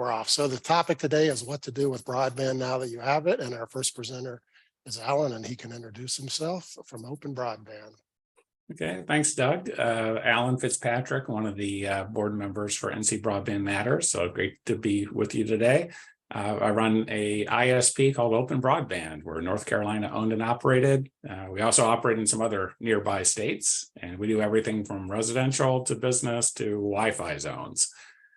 we're off. So the topic today is what to do with broadband now that you have it. And our first presenter is Alan, and he can introduce himself from Open Broadband. Okay, thanks, Doug. Alan Fitzpatrick, one of the board members for NC Broadband Matters. So great to be with you today. I run a ISP called Open Broadband. We're North Carolina owned and operated. We also operate in some other nearby states, and we do everything from residential to business to Wi-Fi zones.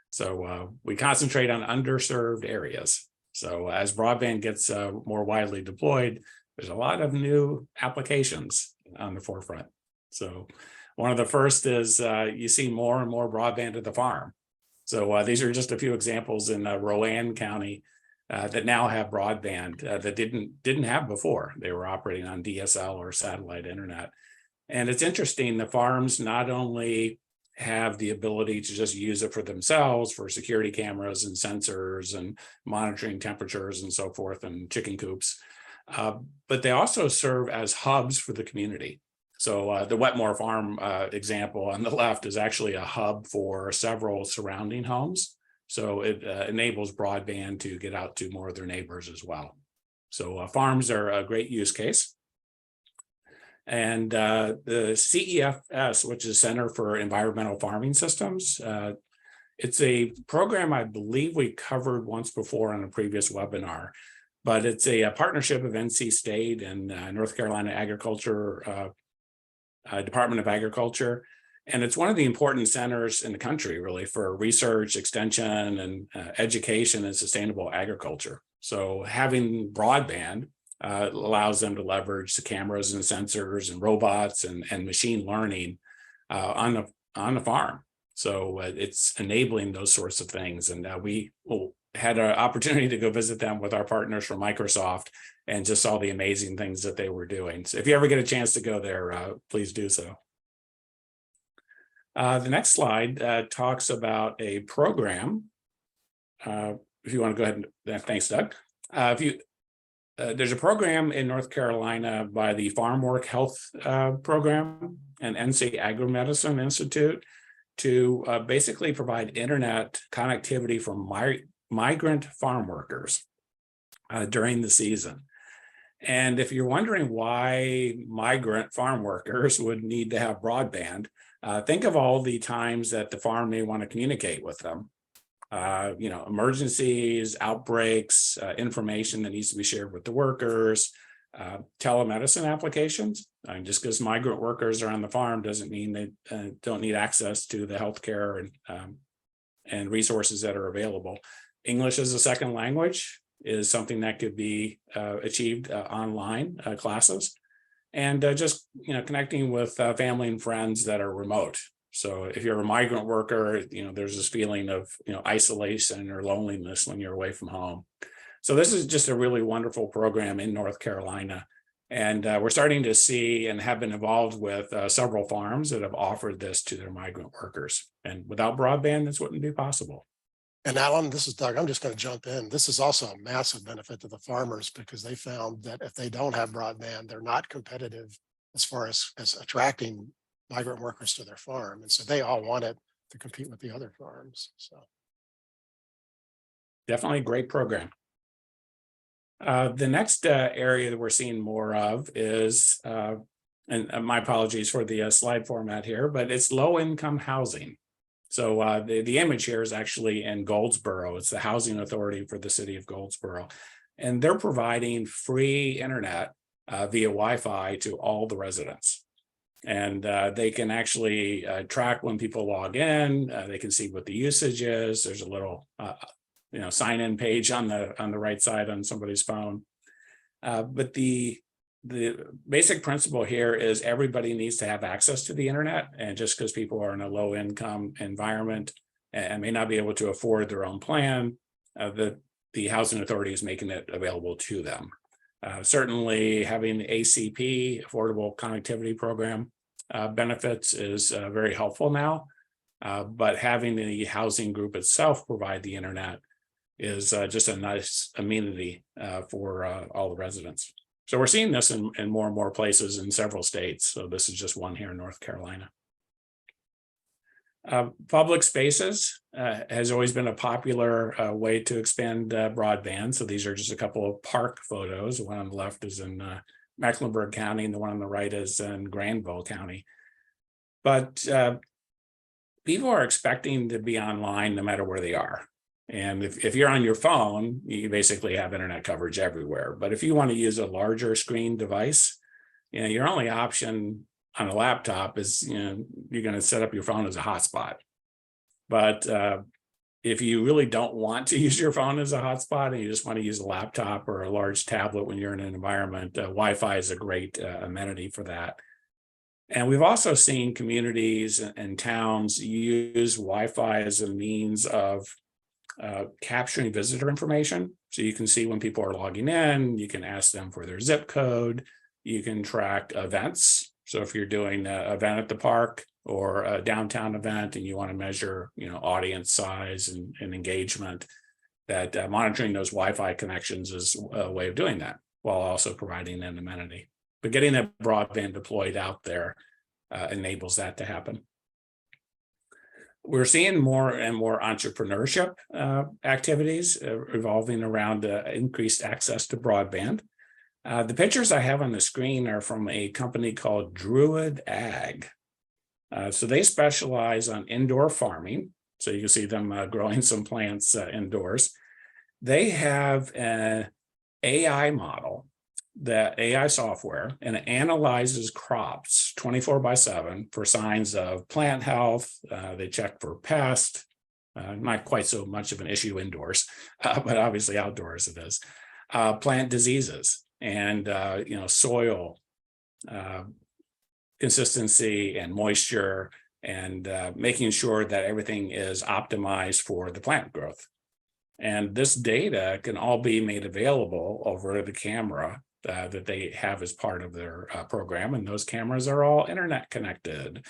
So we concentrate on underserved areas. So as broadband gets more widely deployed, there's a lot of new applications on the forefront. So one of the first is you see more and more broadband at the farm. So these are just a few examples in Rowan County that now have broadband that didn't have before. They were operating on DSL or satellite internet. And it's interesting, the farms not only have the ability to just use it for themselves for security cameras and sensors and monitoring temperatures and so forth and chicken coops, but they also serve as hubs for the community. So the Wetmore Farm example on the left is actually a hub for several surrounding homes. So it enables broadband to get out to more of their neighbors as well. So farms are a great use case. And the CEFS, which is Center for Environmental Farming Systems, it's a program I believe we covered once before on a previous webinar, but it's a partnership of NC State and North Carolina Agriculture, Department of Agriculture. And it's one of the important centers in the country, really, for research, extension, and education and sustainable agriculture. So having broadband allows them to leverage the cameras and sensors and robots and machine learning on the farm. So it's enabling those sorts of things. And we had an opportunity to go visit them with our partners from Microsoft and just saw the amazing things that they were doing. So if you ever get a chance to go there, please do so. The next slide talks about a program. If you want to go ahead and thanks, Doug. There's a program in North Carolina by the Farm Work Health Program and NC Agri-Medicine Institute to basically provide internet connectivity for migrant farm workers during the season. And if you're wondering why migrant farm workers would need to have broadband, think of all the times that the farm may want to communicate with them. Emergencies, outbreaks, information that needs to be shared with the workers, telemedicine applications. Just because migrant workers are on the farm doesn't mean they don't need access to the healthcare and resources that are available. English as a second language is something that could be achieved online classes, and just connecting with family and friends that are remote. So if you're a migrant worker, there's this feeling of isolation or loneliness when you're away from home. So this is just a really wonderful program in North Carolina, and we're starting to see and have been involved with several farms that have offered this to their migrant workers. And without broadband, this wouldn't be possible. And Alan, this is Doug. I'm just going to jump in. This is also a massive benefit to the farmers because they found that if they don't have broadband, they're not competitive as far as attracting migrant workers to their farm. And so they all want it to compete with the other farms. So definitely a great program. The next area that we're seeing more of is, and my apologies for the slide format here, but it's low-income housing. So the image here is actually in Goldsboro. It's the housing authority for the city of Goldsboro. And they're providing free internet via Wi-Fi to all the residents. And they can actually track when people log in. They can see what the usage is. There's a little sign-in page on the right side on somebody's phone. But the basic principle here is everybody needs to have access to the internet, and just because people are in a low income environment and may not be able to afford their own plan, the housing authority is making it available to them. Certainly having the ACP, Affordable Connectivity Program, benefits is very helpful now, but having the housing group itself provide the internet is just a nice amenity for all the residents. So we're seeing this in more and more places in several states. So this is just one here in North Carolina. Public spaces has always been a popular way to expand broadband. So these are just a couple of park photos. The one on the left is in Mecklenburg County, and the one on the right is in Granville County. But people are expecting to be online no matter where they are. And if you're on your phone, you basically have internet coverage everywhere. But if you want to use a larger screen device, your only option on a laptop is, you're going to set up your phone as a hotspot. But if you really don't want to use your phone as a hotspot and you just want to use a laptop or a large tablet when you're in an environment, Wi-Fi is a great amenity for that. And we've also seen communities and towns use Wi-Fi as a means of capturing visitor information. So you can see when people are logging in, you can ask them for their zip code, you can track events. So if you're doing an event at the park or a downtown event and you want to measure, audience size and engagement, that monitoring those Wi-Fi connections is a way of doing that while also providing an amenity. But getting that broadband deployed out there enables that to happen. We're seeing more and more entrepreneurship activities revolving around increased access to broadband. The pictures I have on the screen are from a company called Druid Ag. So they specialize on indoor farming. So you can see them growing some plants indoors. They have an AI model, the AI software, and it analyzes crops 24/7 for signs of plant health. They check for pest, not quite so much of an issue indoors, but obviously outdoors it is. Plant diseases and soil consistency and moisture, and making sure that everything is optimized for the plant growth. And this data can all be made available over the camera that they have as part of their program, and those cameras are all internet connected.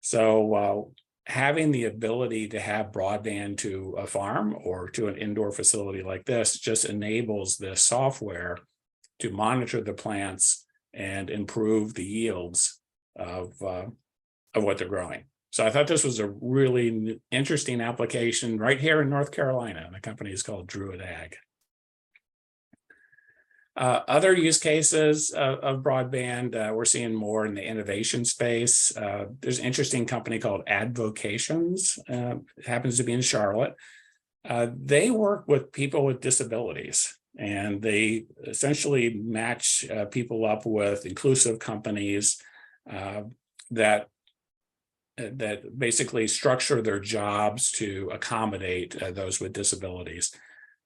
So having the ability to have broadband to a farm or to an indoor facility like this just enables this software to monitor the plants and improve the yields of what they're growing. So I thought this was a really interesting application right here in North Carolina, and the company is called Druid Ag. Other use cases of broadband, we're seeing more in the innovation space. There's an interesting company called Advocations. It happens to be in Charlotte. They work with people with disabilities, and they essentially match people up with inclusive companies that basically structure their jobs to accommodate those with disabilities.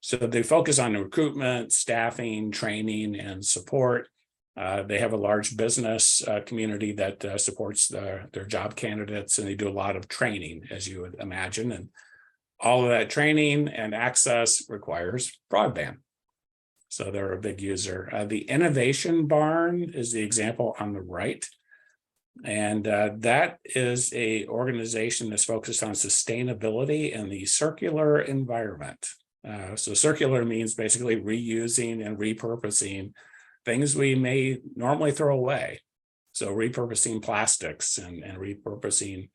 So they focus on recruitment, staffing, training, and support. They have a large business community that supports their job candidates, and they do a lot of training, as you would imagine. And all of that training and access requires broadband. So they're a big user. The Innovation Barn is the example on the right. And that is an organization that's focused on sustainability and the circular environment. So circular means basically reusing and repurposing things we may normally throw away. So repurposing plastics and repurposing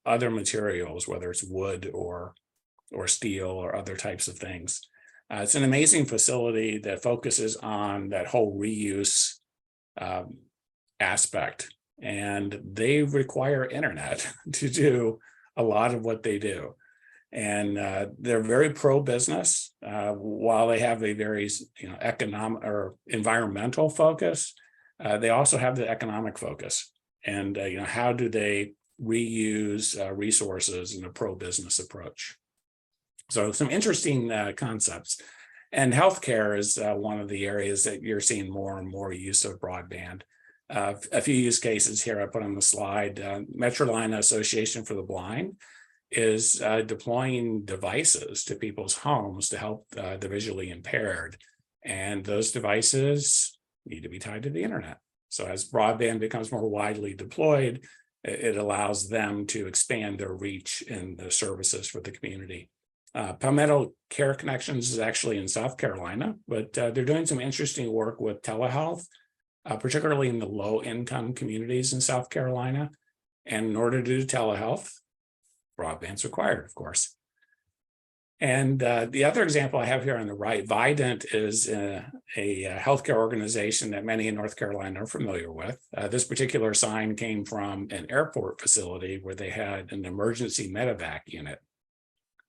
other materials, whether it's wood or steel or other types of things. It's an amazing facility that focuses on that whole reuse aspect. And they require internet to do a lot of what they do. And they're very pro-business, while they have a very economic or environmental focus. They also have the economic focus. And how do they reuse resources in a pro-business approach? So some interesting concepts. And healthcare is one of the areas that you're seeing more and more use of broadband. A few use cases here I put on the slide. Metroline Association for the Blind is deploying devices to people's homes to help the visually impaired. And those devices need to be tied to the internet. So as broadband becomes more widely deployed, it allows them to expand their reach in the services for the community. Palmetto Care Connections is actually in South Carolina, but they're doing some interesting work with telehealth, particularly in the low-income communities in South Carolina. And in order to do telehealth, broadband's required, of course. And the other example I have here on the right, Vidant is a healthcare organization that many in North Carolina are familiar with. This particular sign came from an airport facility where they had an emergency medevac unit.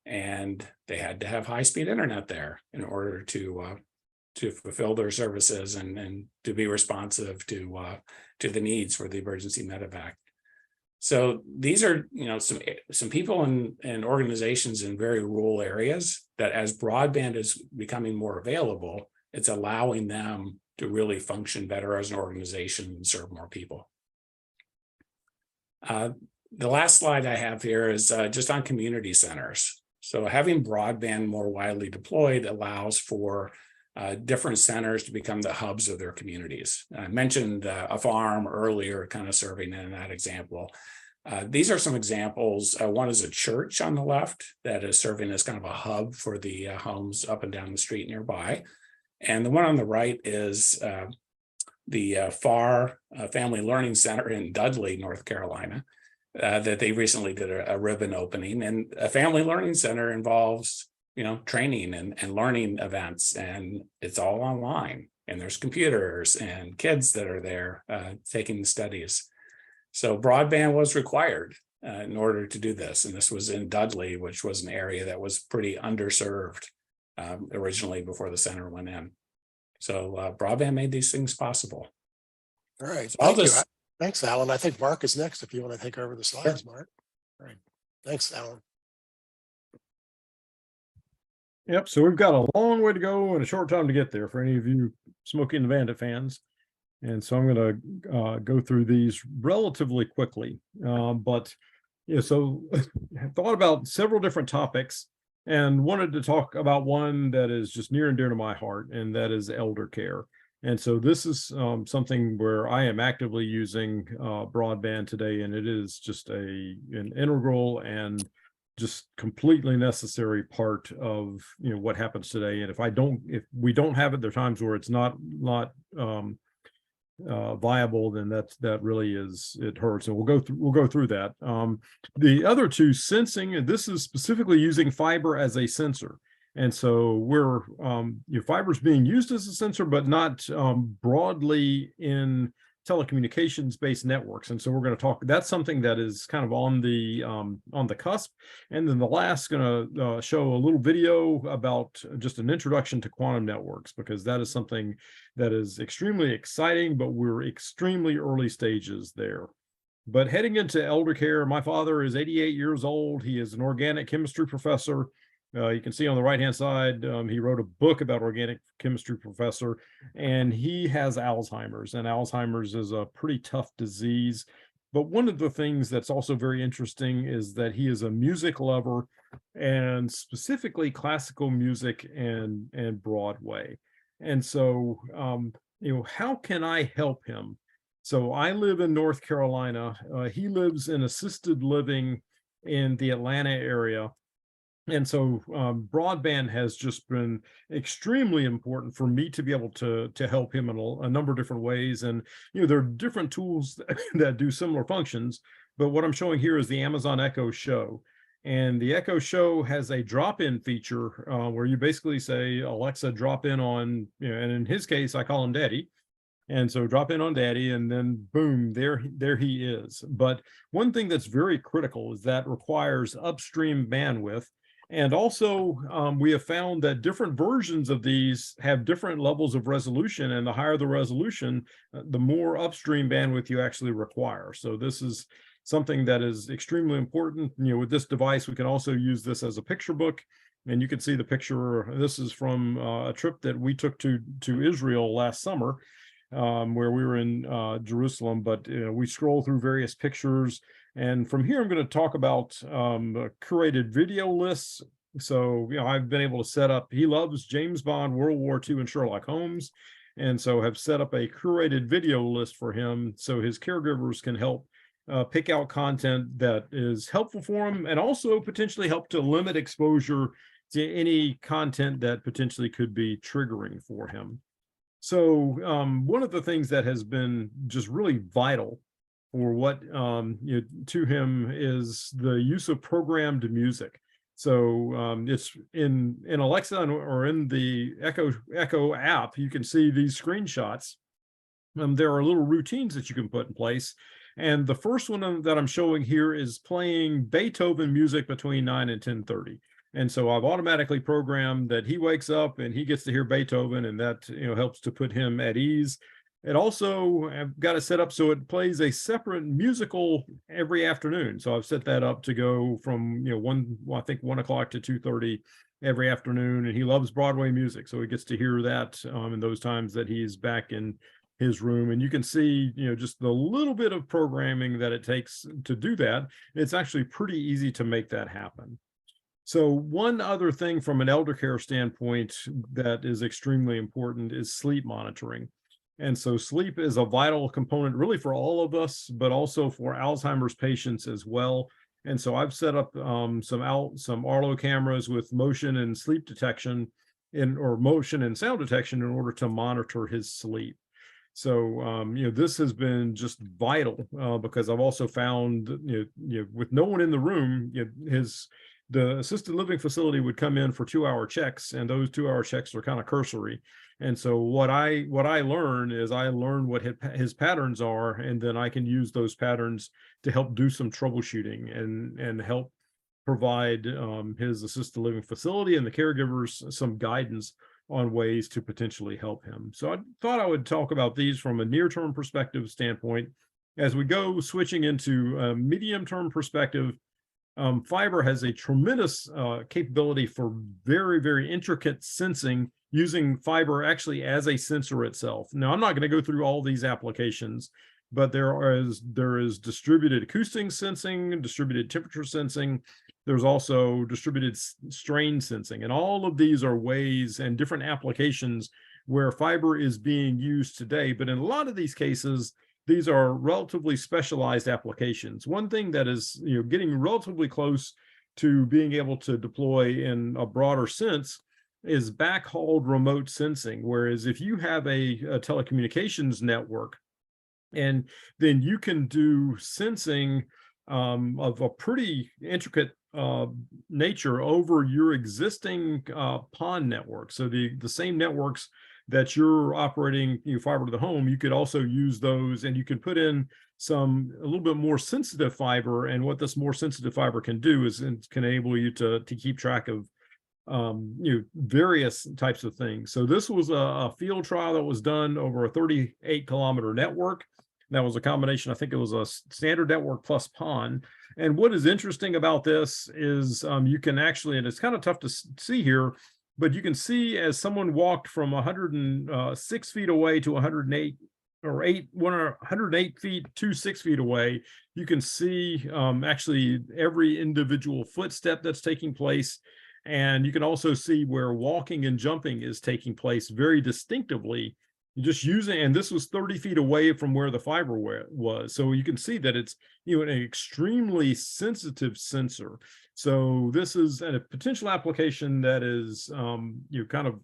And they had to have high-speed internet there in order to fulfill their services and to be responsive to the needs for the emergency medevac. So these are, some people and organizations in very rural areas that, as broadband is becoming more available, it's allowing them to really function better as an organization and serve more people. The last slide I have here is just on community centers. So having broadband more widely deployed allows for different centers to become the hubs of their communities. I mentioned a farm earlier, kind of serving in that example. These are some examples. One is a church on the left that is serving as kind of a hub for the homes up and down the street nearby. And the one on the right is the FAR Family Learning Center in Dudley, North Carolina, that they recently did a ribbon opening. And a family learning center involves, training and learning events, and it's all online. And there's computers and kids that are there taking the studies. So broadband was required in order to do this. And this was in Dudley, which was an area that was pretty underserved originally before the center went in. So broadband made these things possible. All right. So Thanks, Alan. I think Mark is next if you want to take over the slides, Mark. All right. Thanks, Alan. Yep. So we've got a long way to go and a short time to get there for any of you Smokey and the Bandit fans. And so I'm going to go through these relatively quickly. So I thought about several different topics and wanted to talk about one that is just near and dear to my heart, and that is elder care. And so this is something where I am actively using broadband today, and it is just an integral and just completely necessary part of what happens today. And if we don't have it, there are times where it's not viable, then that really it hurts. And we'll go through that. The other two, sensing, and this is specifically using fiber as a sensor. And so fiber is being used as a sensor, but not broadly in telecommunications based networks. And so we're going to talk, that's something that is kind of on the cusp. And then the last going to show a little video about just an introduction to quantum networks, because that is something that is extremely exciting, but we're extremely early stages there. But heading into elder care, my father is 88 years old. He is an organic chemistry professor. You can see on the right-hand side, he wrote a book about organic chemistry professor, and he has Alzheimer's, and Alzheimer's is a pretty tough disease. But one of the things that's also very interesting is that he is a music lover, and specifically classical music and Broadway. And so, how can I help him? So I live in North Carolina. He lives in assisted living in the Atlanta area. And so broadband has just been extremely important for me to be able to help him in a number of different ways. And, there are different tools that do similar functions. But what I'm showing here is the Amazon Echo Show. And the Echo Show has a drop-in feature where you basically say, Alexa, drop in on, and in his case, I call him Daddy. And so drop in on Daddy, and then boom, there he is. But one thing that's very critical is that requires upstream bandwidth. And also, we have found that different versions of these have different levels of resolution, and the higher the resolution, the more upstream bandwidth you actually require. So this is something that is extremely important. With this device, we can also use this as a picture book, and you can see the picture. This is from a trip that we took to Israel last summer, where we were in Jerusalem, but we scroll through various pictures. And from here, I'm going to talk about curated video lists. So, I've been able to set up, he loves James Bond, World War II, and Sherlock Holmes. And so have set up a curated video list for him so his caregivers can help pick out content that is helpful for him, and also potentially help to limit exposure to any content that potentially could be triggering for him. So one of the things that has been just really vital for what to him is the use of programmed music. So it's in Alexa or in the Echo app, you can see these screenshots. There are little routines that you can put in place. And the first one that I'm showing here is playing Beethoven music between 9 and 10:30. And so I've automatically programmed that he wakes up and he gets to hear Beethoven, and that helps to put him at ease. It also, I've got it set up so it plays a separate musical every afternoon. So I've set that up to go from I think 1 o'clock to 2:30 every afternoon. And he loves Broadway music, so he gets to hear that in those times that he's back in his room. And you can see just the little bit of programming that it takes to do that. It's actually pretty easy to make that happen. So one other thing from an elder care standpoint that is extremely important is sleep monitoring. And so sleep is a vital component really for all of us, but also for Alzheimer's patients as well. And so I've set up some Arlo cameras with motion and sleep detection or motion and sound detection in order to monitor his sleep. So this has been just vital because I've also found with no one in the room, the assisted living facility would come in for 2-hour checks, and those 2-hour checks are kind of cursory. And so what I learn is I learn what his patterns are, and then I can use those patterns to help do some troubleshooting and help provide his assisted living facility and the caregivers some guidance on ways to potentially help him. So I thought I would talk about these from a near-term perspective standpoint. As we go switching into a medium-term perspective, fiber has a tremendous capability for very, very intricate sensing using fiber actually as a sensor itself. Now, I'm not going to go through all these applications, but there is distributed acoustic sensing, distributed temperature sensing. There's also distributed strain sensing, and all of these are ways and different applications where fiber is being used today. But in a lot of these cases, these are relatively specialized applications. One thing that is getting relatively close to being able to deploy in a broader sense is backhauled remote sensing. Whereas if you have a telecommunications network, and then you can do sensing of a pretty intricate nature over your existing PON network. So the same networks that you're operating fiber to the home, you could also use those, and you can put in a little bit more sensitive fiber. And what this more sensitive fiber can do is it can enable you to keep track of various types of things. So this was a field trial that was done over a 38-kilometer network. That was a combination, I think it was a standard network plus PON. And what is interesting about this is you can actually, and it's kind of tough to see here, but you can see as someone walked from 106 feet away to 108 feet to 6 feet away, you can see actually every individual footstep that's taking place. And you can also see where walking and jumping is taking place very distinctively. Just using, and this was 30 feet away from where the fiber was. So you can see that it's an extremely sensitive sensor. So this is a potential application that is kind of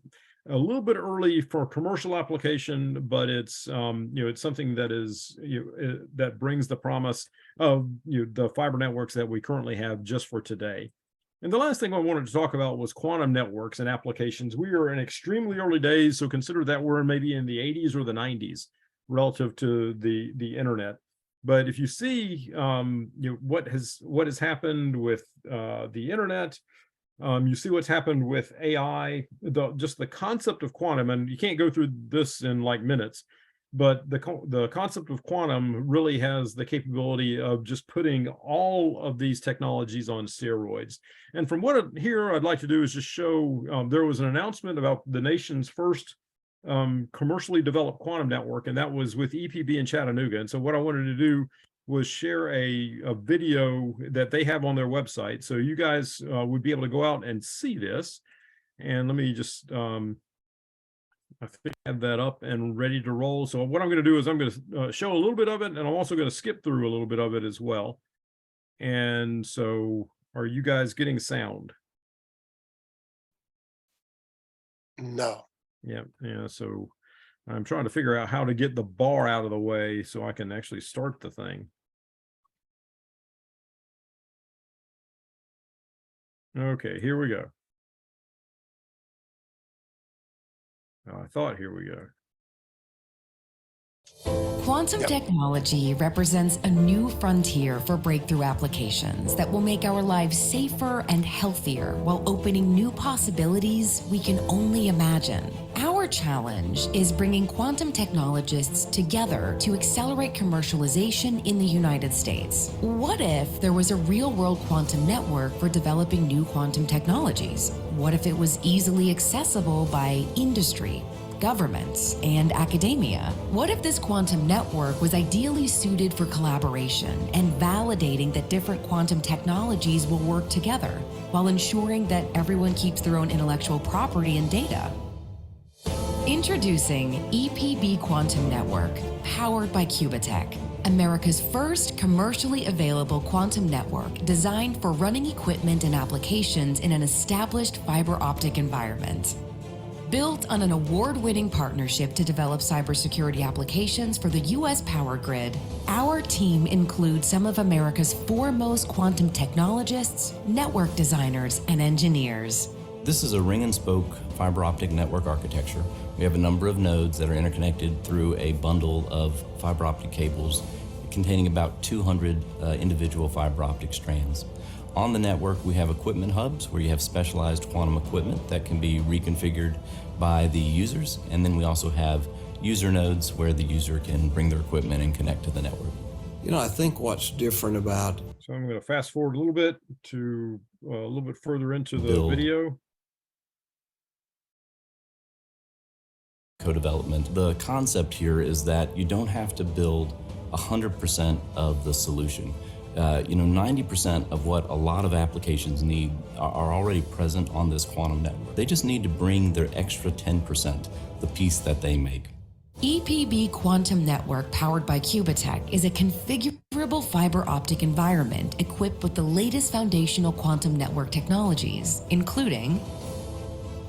a little bit early for commercial application, but it's it's something that is that brings the promise of the fiber networks that we currently have just for today. And the last thing I wanted to talk about was quantum networks and applications. We are in extremely early days, so consider that we're maybe in the 80s or the 90s relative to the internet. But if you see what has happened with the internet, you see what's happened with AI, just the concept of quantum, and you can't go through this in like minutes, but the concept of quantum really has the capability of just putting all of these technologies on steroids. And from what I'd like to do is just show there was an announcement about the nation's first commercially developed quantum network, and that was with EPB in Chattanooga. And so what I wanted to do was share a video that they have on their website, so you guys would be able to go out and see this. And let me just I think I have that up and ready to roll. So what I'm going to do is I'm going to show a little bit of it, and I'm also going to skip through a little bit of it as well. And so are you guys getting sound? No. Yeah. So I'm trying to figure out how to get the bar out of the way so I can actually start the thing. Okay, here we go. I thought here we go. Quantum technology represents a new frontier for breakthrough applications that will make our lives safer and healthier while opening new possibilities we can only imagine. Our challenge is bringing quantum technologists together to accelerate commercialization in the United States. What if there was a real-world quantum network for developing new quantum technologies? What if it was easily accessible by industry, governments, and academia? What if this quantum network was ideally suited for collaboration and validating that different quantum technologies will work together while ensuring that everyone keeps their own intellectual property and data? Introducing EPB Quantum Network, powered by Cubatech, America's first commercially available quantum network designed for running equipment and applications in an established fiber optic environment. Built on an award-winning partnership to develop cybersecurity applications for the U.S. power grid, our team includes some of America's foremost quantum technologists, network designers, and engineers. This is a ring and spoke fiber optic network architecture. We have a number of nodes that are interconnected through a bundle of fiber optic cables containing about 200 individual fiber optic strands. On the network, we have equipment hubs where you have specialized quantum equipment that can be reconfigured by the users. And then we also have user nodes where the user can bring their equipment and connect to the network. You know, I think what's different about... So I'm going to fast forward a little bit to a little bit further into the Build. video. Co-development. The concept here is that you don't have to build 100% of the solution. 90% of what a lot of applications need are already present on this quantum network. They just need to bring their extra 10%, the piece that they make. EPB Quantum Network, powered by Cubatech, is a configurable fiber optic environment equipped with the latest foundational quantum network technologies, including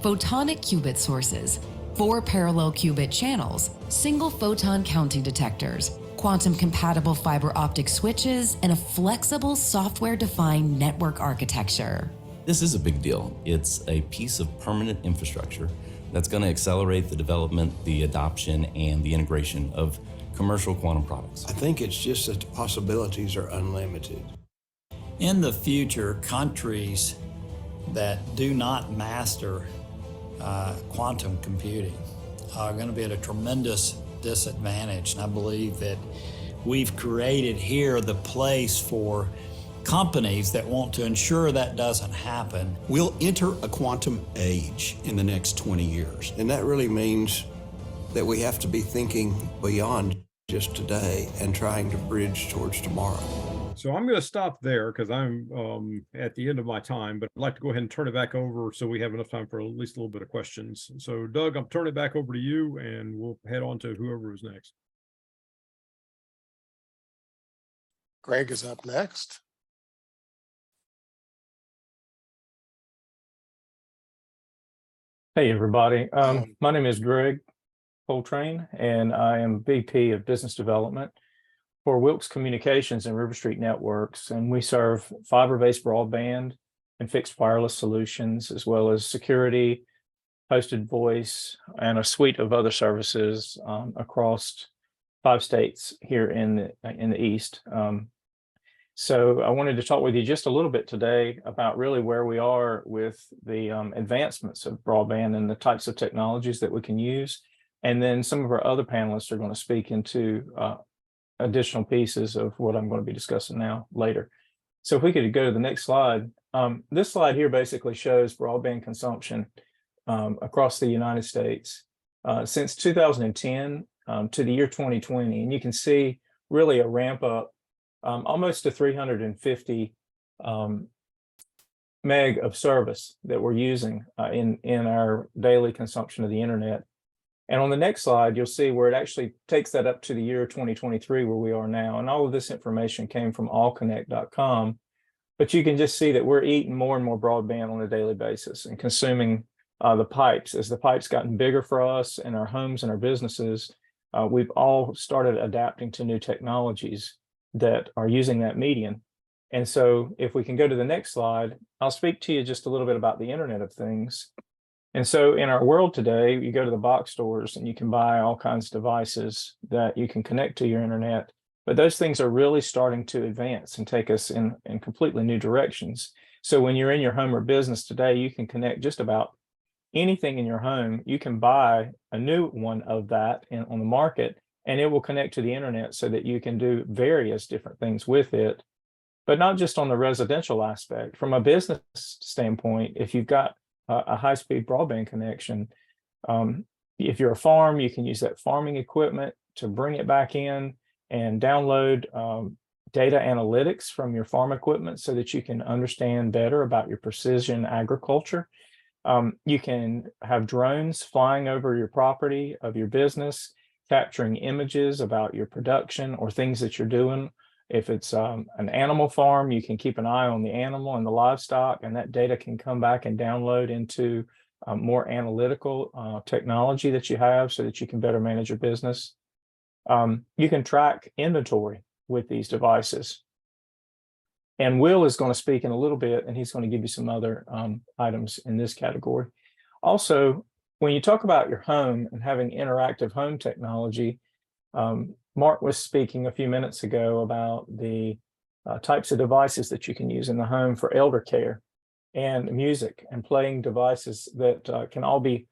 photonic qubit sources, 4 parallel qubit channels, single photon counting detectors, quantum-compatible fiber optic switches, and a flexible software-defined network architecture. This is a big deal. It's a piece of permanent infrastructure that's going to accelerate the development, the adoption, and the integration of commercial quantum products. I think it's just that the possibilities are unlimited. In the future, countries that do not master quantum computing are going to be at a tremendous disadvantage. And I believe that we've created here the place for companies that want to ensure that doesn't happen. We'll enter a quantum age in the next 20 years. And that really means that we have to be thinking beyond just today and trying to bridge towards tomorrow. So I'm going to stop there because I'm at the end of my time, but I'd like to go ahead and turn it back over so we have enough time for at least a little bit of questions. So Doug, I'm turning it back over to you and we'll head on to whoever is next. Greg is up next. Hey, everybody. My name is Greg Coltrane, and I am VP of Business Development for Wilkes Communications and River Street Networks. And we serve fiber-based broadband and fixed wireless solutions, as well as security, hosted voice, and a suite of other services across 5 states here in the East. So I wanted to talk with you just a little bit today about really where we are with the advancements of broadband and the types of technologies that we can use. And then some of our other panelists are going to speak into additional pieces of what I'm going to be discussing now later. So if we could go to the next slide. This slide here basically shows broadband consumption across the United States since 2010 to the year 2020. And you can see really a ramp up almost to 350 meg of service that we're using in our daily consumption of the internet. And on the next slide, you'll see where it actually takes that up to the year 2023, where we are now. And all of this information came from allconnect.com. But you can just see that we're eating more and more broadband on a daily basis and consuming the pipes. As the pipes gotten bigger for us in our homes and our businesses, we've all started adapting to new technologies that are using that median. And so if we can go to the next slide, I'll speak to you just a little bit about the Internet of Things. And so in our world today, you go to the box stores and you can buy all kinds of devices that you can connect to your internet. But those things are really starting to advance and take us in completely new directions. So when you're in your home or business today, you can connect just about anything in your home. You can buy a new one of that on the market, and it will connect to the internet so that you can do various different things with it. But not just on the residential aspect. From a business standpoint, if you've got a high-speed broadband connection, if you're a farm, you can use that farming equipment to bring it back in and download data analytics from your farm equipment so that you can understand better about your precision agriculture. You can have drones flying over your property of your business, capturing images about your production or things that you're doing. If it's an animal farm, you can keep an eye on the animal and the livestock, and that data can come back and download into more analytical technology that you have so that you can better manage your business. You can track inventory with these devices. And Will is going to speak in a little bit, and he's going to give you some other items in this category. Also, when you talk about your home and having interactive home technology, Mark was speaking a few minutes ago about the types of devices that you can use in the home for elder care and music and playing devices that can all be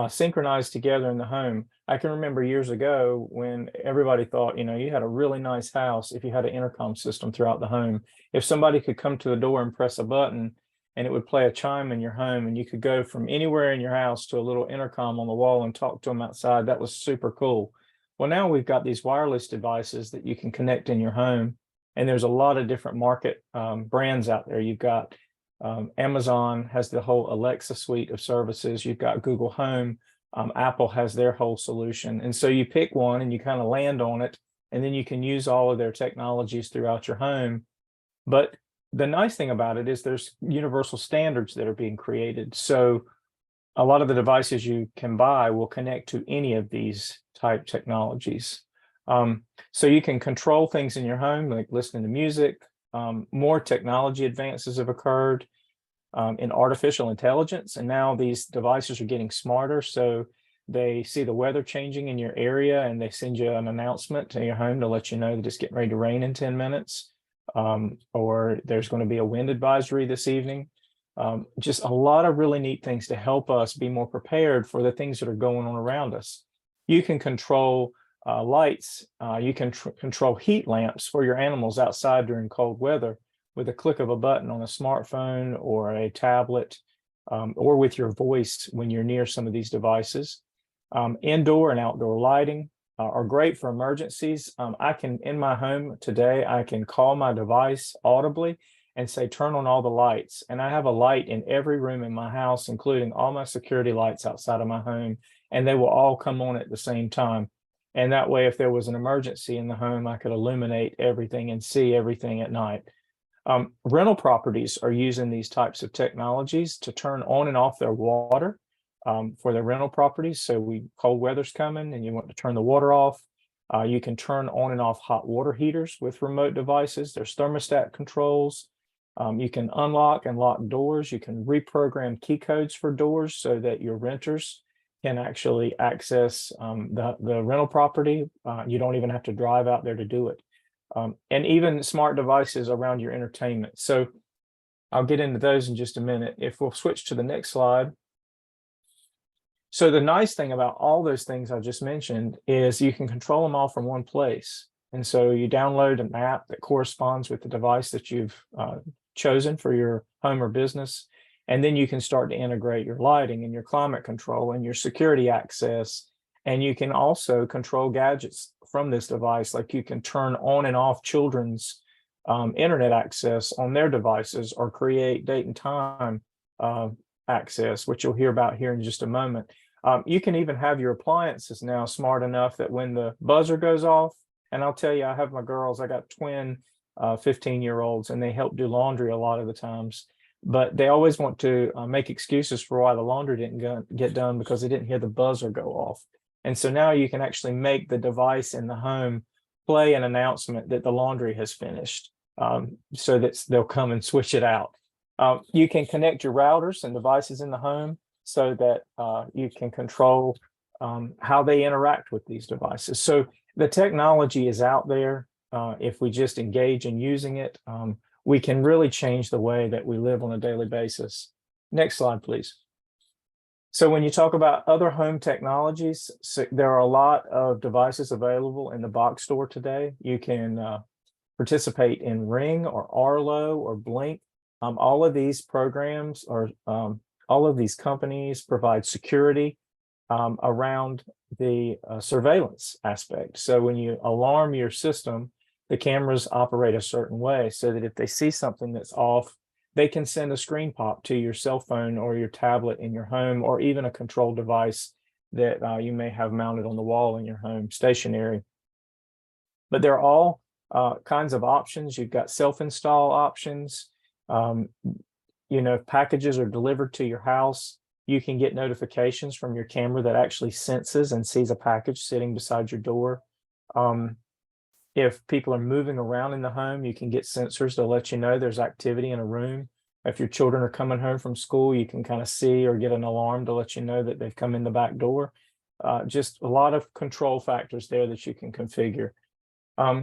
synchronized together in the home. I can remember years ago when everybody thought, you had a really nice house if you had an intercom system throughout the home. If somebody could come to the door and press a button and it would play a chime in your home, and you could go from anywhere in your house to a little intercom on the wall and talk to them outside, that was super cool. Well, now we've got these wireless devices that you can connect in your home, and there's a lot of different market brands out there. You've got Amazon has the whole Alexa suite of services. You've got Google Home. Apple has their whole solution. And so you pick one and you kind of land on it, and then you can use all of their technologies throughout your home. But the nice thing about it is there's universal standards that are being created. So a lot of the devices you can buy will connect to any of these type technologies. So you can control things in your home, like listening to music. More technology advances have occurred in artificial intelligence, and now these devices are getting smarter. So they see the weather changing in your area, and they send you an announcement to your home to let you know that it's getting ready to rain in 10 minutes, or there's going to be a wind advisory this evening. Just a lot of really neat things to help us be more prepared for the things that are going on around us. You can control lights. You can control heat lamps for your animals outside during cold weather with a click of a button on a smartphone or a tablet, or with your voice when you're near some of these devices. Indoor and outdoor lighting are great for emergencies. In my home today, I can call my device audibly and say, turn on all the lights. And I have a light in every room in my house, including all my security lights outside of my home, and they will all come on at the same time. And that way, if there was an emergency in the home, I could illuminate everything and see everything at night. Rental properties are using these types of technologies to turn on and off their water for their rental properties. So cold weather's coming and you want to turn the water off. You can turn on and off hot water heaters with remote devices. There's thermostat controls. You can unlock and lock doors. You can reprogram key codes for doors so that your renters can actually access the rental property. You don't even have to drive out there to do it. And even smart devices around your entertainment. So I'll get into those in just a minute. If we'll switch to the next slide. So the nice thing about all those things I just mentioned is you can control them all from one place. And so you download an app that corresponds with the device that you've chosen for your home or business. And then you can start to integrate your lighting and your climate control and your security access. And you can also control gadgets from this device, like you can turn on and off children's internet access on their devices, or create date and time access, which you'll hear about here in just a moment. You can even have your appliances now smart enough that when the buzzer goes off, and I'll tell you, I have my girls, I got twin 15-year-olds, and they help do laundry a lot of the times. But they always want to make excuses for why the laundry didn't get done because they didn't hear the buzzer go off. And so now you can actually make the device in the home play an announcement that the laundry has finished. so that they'll come and switch it out. You can connect your routers and devices in the home so that you can control how they interact with these devices. So the technology is out there. If we just engage in using it, we can really change the way that we live on a daily basis. Next slide, please. So when you talk about other home technologies, there are a lot of devices available in the box store today. You can participate in Ring or Arlo or Blink. All of these programs or all of these companies provide security around the surveillance aspect. So when you alarm your system, the cameras operate a certain way so that if they see something that's off, they can send a screen pop to your cell phone or your tablet in your home, or even a control device that you may have mounted on the wall in your home, stationary. But there are all kinds of options. You've got self-install options. If packages are delivered to your house, you can get notifications from your camera that actually senses and sees a package sitting beside your door. If people are moving around in the home, you can get sensors to let you know there's activity in a room. If your children are coming home from school, you can kind of see or get an alarm to let you know that they've come in the back door. Just a lot of control factors there that you can configure.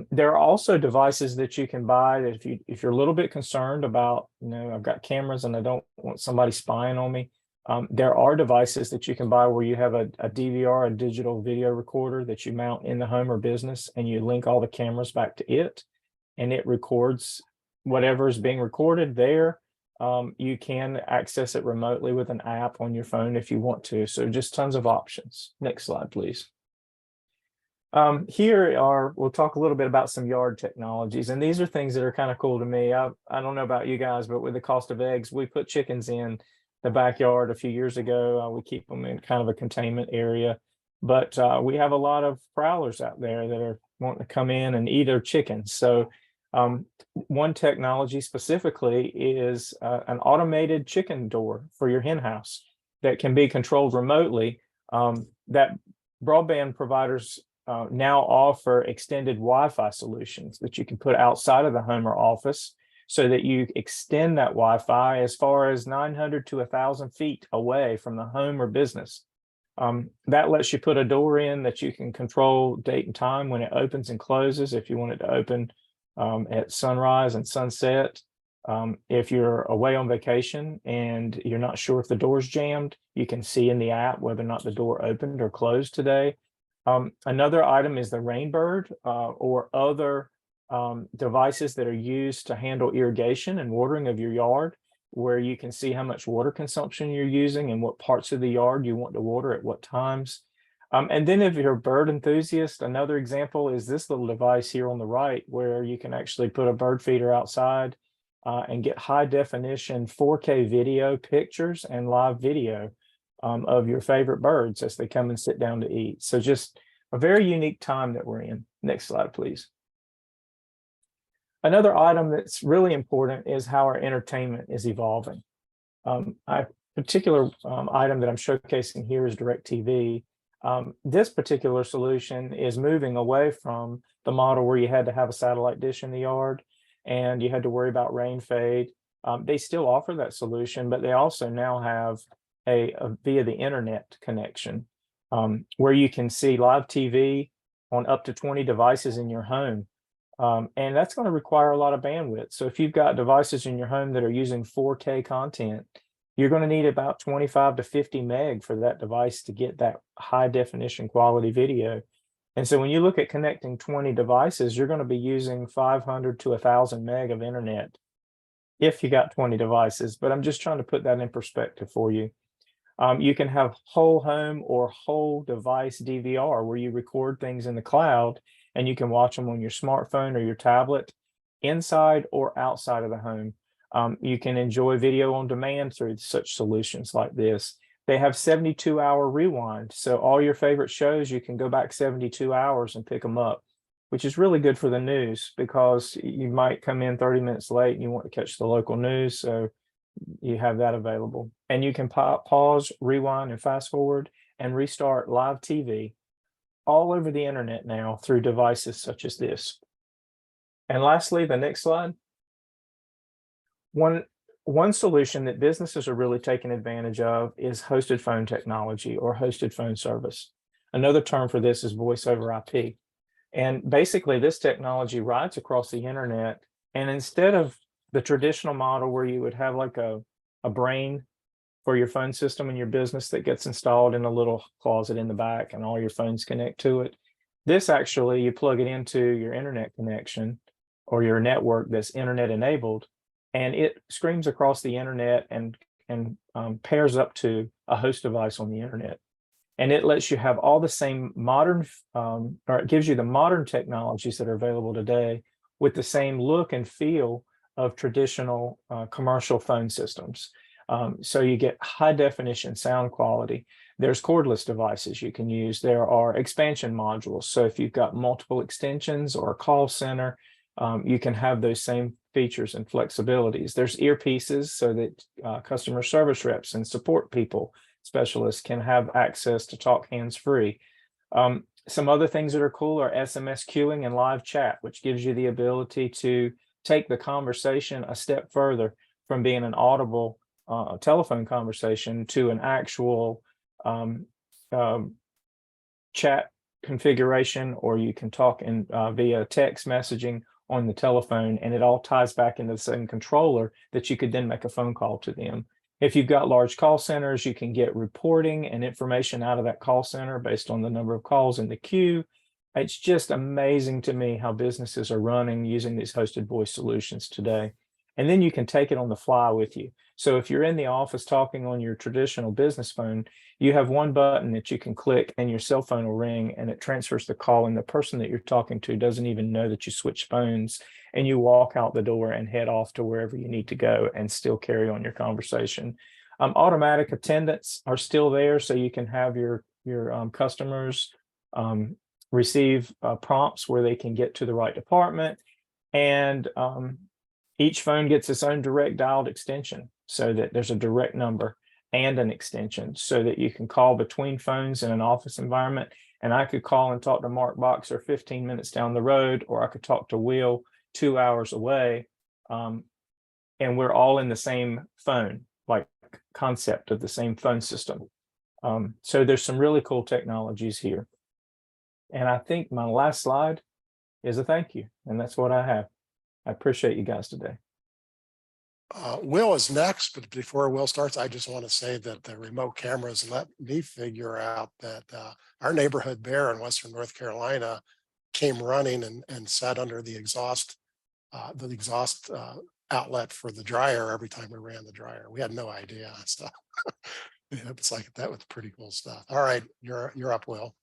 There are also devices that you can buy that if you're a little bit concerned about, I've got cameras and I don't want somebody spying on me. There are devices that you can buy where you have a DVR, a digital video recorder that you mount in the home or business, and you link all the cameras back to it, and it records whatever is being recorded there. You can access it remotely with an app on your phone if you want to. So just tons of options. Next slide, please. We'll talk a little bit about some yard technologies, and these are things that are kind of cool to me. I don't know about you guys, but with the cost of eggs, we put chickens in the backyard a few years ago. We keep them in kind of a containment area, but we have a lot of prowlers out there that are wanting to come in and eat our chickens. So one technology specifically is an automated chicken door for your hen house that can be controlled remotely. That broadband providers now offer extended Wi-Fi solutions that you can put outside of the home or office, so that you extend that Wi-Fi as far as 900 to 1,000 feet away from the home or business. That lets you put a door in that you can control date and time when it opens and closes, if you want it to open at sunrise and sunset. If you're away on vacation and you're not sure if the door's jammed, you can see in the app whether or not the door opened or closed today. Another item is the Rainbird or other devices that are used to handle irrigation and watering of your yard, where you can see how much water consumption you're using and what parts of the yard you want to water at what times. And then if you're a bird enthusiast, another example is this little device here on the right, where you can actually put a bird feeder outside and get high definition 4K video pictures and live video of your favorite birds as they come and sit down to eat. So just a very unique time that we're in. Next slide, please. Another item that's really important is how our entertainment is evolving. A particular item that I'm showcasing here is DirecTV. This particular solution is moving away from the model where you had to have a satellite dish in the yard and you had to worry about rain fade. They still offer that solution, but they also now have a via the internet connection where you can see live TV on up to 20 devices in your home. And that's going to require a lot of bandwidth. So if you've got devices in your home that are using 4K content, you're going to need about 25 to 50 meg for that device to get that high definition quality video. And so when you look at connecting 20 devices, you're going to be using 500 to 1,000 meg of internet if you got 20 devices. But I'm just trying to put that in perspective for you. You can have whole home or whole device DVR where you record things in the cloud and you can watch them on your smartphone or your tablet inside or outside of the home. You can enjoy video on demand through such solutions like this. They have 72-hour rewind. So all your favorite shows, you can go back 72 hours and pick them up, which is really good for the news because you might come in 30 minutes late and you want to catch the local news. So you have that available. And you can pause, rewind, and fast forward and restart live TV all over the internet now through devices such as this. And lastly, the next slide. One solution that businesses are really taking advantage of is hosted phone technology or hosted phone service. Another term for this is voice over IP. And basically this technology rides across the internet. And instead of the traditional model where you would have like a brain for your phone system in your business that gets installed in a little closet in the back and all your phones connect to it, this actually, you plug it into your internet connection or your network that's internet enabled, and it screams across the internet and pairs up to a host device on the internet. And it lets you have all the same modern, or it gives you the modern technologies that are available today with the same look and feel of traditional commercial phone systems. So you get high definition sound quality. There's cordless devices you can use. There are expansion modules. So if you've got multiple extensions or a call center, you can have those same features and flexibilities. There's earpieces so that customer service reps and support people, specialists can have access to talk hands-free. Some other things that are cool are SMS queuing and live chat, which gives you the ability to take the conversation a step further from being an audible telephone conversation to an actual chat configuration, or you can talk in via text messaging on the telephone, and it all ties back into the same controller that you could then make a phone call to them. If you've got large call centers, you can get reporting and information out of that call center based on the number of calls in the queue. It's just amazing to me how businesses are running using these hosted voice solutions today. And then you can take it on the fly with you. So if you're in the office talking on your traditional business phone, you have one button that you can click and your cell phone will ring and it transfers the call, and the person that you're talking to doesn't even know that you switched phones, and you walk out the door and head off to wherever you need to go and still carry on your conversation. Automatic attendants are still there, so you can have your customers receive prompts where they can get to the right department, and each phone gets its own direct dialed extension so that there's a direct number and an extension so that you can call between phones in an office environment. And I could call and talk to Mark Boxer 15 minutes down the road, or I could talk to Will 2 hours away. And we're all in the same phone, like concept of the same phone system. So there's some really cool technologies here. And I think my last slide is a thank you. And that's what I have. I appreciate you guys today. Will is next, but before Will starts, I just want to say that the remote cameras let me figure out that our neighborhood bear in Western North Carolina came running and sat under the exhaust outlet for the dryer every time we ran the dryer. We had no idea. So it's like, that was pretty cool stuff. All right, you're up, Will.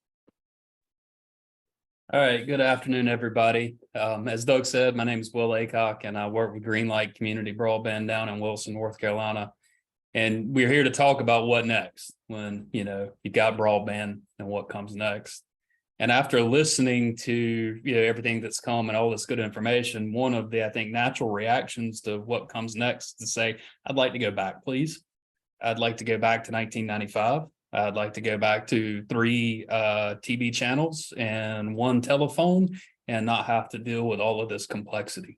All right, good afternoon, everybody. As Doug said, my name is Will Aycock, and I work with Greenlight Community Broadband down in Wilson, North Carolina. And we're here to talk about what next when, you've got broadband and what comes next. And after listening to, everything that's come and all this good information, one of the, I think, natural reactions to what comes next is to say, I'd like to go back, please. I'd like to go back to 1995. I'd like to go back to 3 TV channels and 1 telephone and not have to deal with all of this complexity.